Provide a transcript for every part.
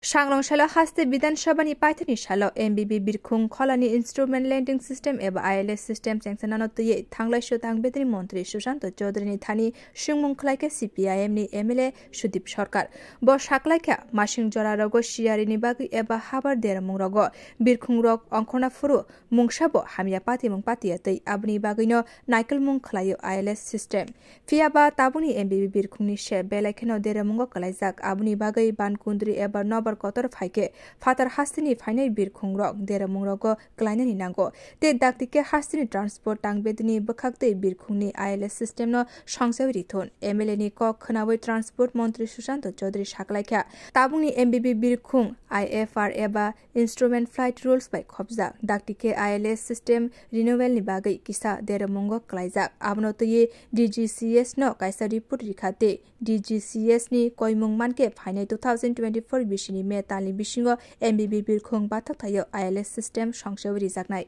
सांग्लंशाला हास्ते विधानसभानि पाइथानि सालाव एमबिबि बिरखुं खलानि instrument lending system एबा ILS system चेंसानानो तुये थांलाय थांबेदनि मन्त्री सुशांत चौधरीनि थानि सुंमुं खलाइके सिपिआइएमनि एमएलए सुदीप सरकार ब साकलाइका मासिं जरा रगो सियारिनि बागै एबा हाबार देरमुं रगो बिरखुं रग अंखना फुरु मुंसाबो हामिया पातिमुं पातिया तै आबनि बागैनो नाइकेल मुं खलायो आइएलएस सिस्टेम फियाबा ताबुनि एमबिबि बिरखुंनि से बेलाइखेनो देरमुंगो कलाइजाक आबनि बागै बानकुन्द्रि एबा नबर कतर फाइके फातर हास्तिनि फाइनाय बिरखुं रग देरमुं रगो क्लाइनानि नांगो ते दाक्तिके हास्तिनि ट्रान्सपोर्ट टांगबेदनि बखाक्ते बिरखुंनि आइएलएस सिस्टेम न संसेव रिथुन एमएलए नि क खनावै ट्रान्सपोर्ट मन्त्री सुशांत चौधरी साकलाइखा ताबुनि एमबिबि बिरखुं आइएफआर एबा इन्स्ट्रुमेन्ट फ्लाइट रुल्स बाय खबजा दाक्तिके आइएलएस सिस्टेम रिन्युवेल नि बागै किसा देरमुंगो क्लाइजाक आबनो तये डीजीसीएस न काइसा रिपोर्ट रिखाते डीजीसीएस नि कयमुं मानके फाइनाय 2024 बिसिनि मे तालि बिसिङो एमबिबि बिरखुं बाथक थायो आइएलएस सिस्टेम संसेव रिजाकनाय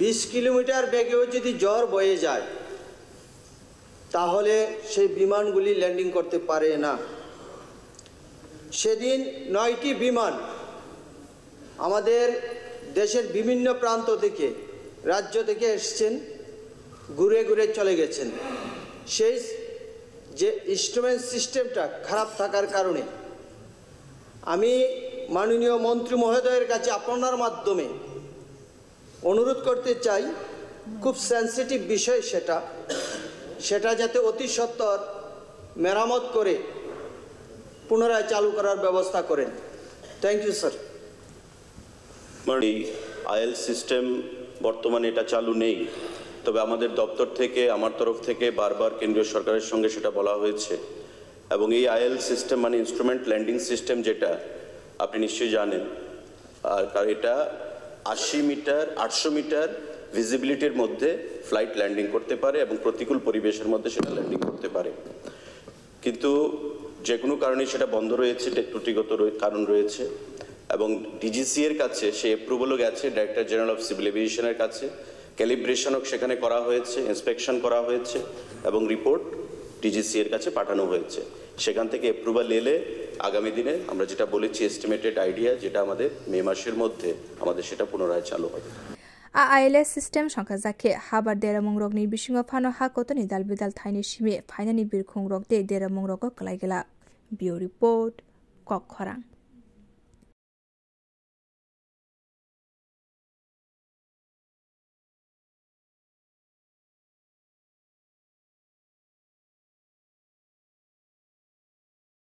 20 কিলোমিটার বেগেও যদি জ্বর বয়ে যায় তাহলে সেই বিমানগুলি ল্যান্ডিং করতে পারে না সেদিন 9টি বিমান আমাদের দেশের বিভিন্ন প্রান্ত থেকে রাজ্য থেকে এসেছেন ঘুরে ঘুরে চলে গেছেন সেই যে ইনস্ট্রুমেন্ট সিস্টেমটা খারাপ থাকার কারণে আমি মাননীয় মন্ত্রী মহোদয়ের কাছে আপনার মাধ্যমে অনুরোধ করতে চাই খুব সেনসিটিভ বিষয় সেটা যাতে অতি সত্বর মেরামত করে পুনরায় চালু করার ব্যবস্থা করেন থ্যাংক ইউ স্যার মানে আইএল সিস্টেম বর্তমানে এটা চালু নেই তবে আমাদের দপ্তর থেকে আমার তরফ থেকে বারবার কেন্দ্রীয় সরকারের সঙ্গে সেটা বলা হয়েছে এবং এই আইএল সিস্টেম মানে ইনস্ট্রুমেন্ট ল্যান্ডিং সিস্টেম যেটা আপনি নিশ্চয়ই জানেন আর এটা 80 মিটার 800 মিটার ভিজিবিলিটির মধ্যে ফ্লাইট ল্যান্ডিং করতে পারে এবং প্রতিকূল পরিবেশের মধ্যে সেটা ল্যান্ডিং করতে পারে কিন্তু যে কোনো কারণে সেটা বন্ধ রয়েছে ত্রুটিগত কারণ রয়েছে এবং ডিজিসি এর কাছে সেই অ্যাপ্রুভালও গেছে ডাইরেক্টর জেনারেল অফ সিভিল এভিয়েশনের কাছে ক্যালিব্রেশনও সেখানে করা হয়েছে ইন্সপেকশন করা হয়েছে এবং রিপোর্ট ডিজিসি এর কাছে পাঠানো হয়েছে সেখান থেকে অ্যাপ্রুভাল এলে আগামী দিনে আমরা যেটা বলেছি এস্টিমেটেড আইডিয়া যেটা আমাদের মে মাসের মধ্যে আমাদের সেটা পুনরায় চালু হবে आइएलएस सिस्टेम संखा जाखे हाबार देरमुं रगनि बिसिङो फानो हाकोतनि दाल बिदाल थाइनि सिमे फाइनानि बिरखुं रग दे देरमुं रगो कलाइगेला बिउ रिपोर्ट कखरां।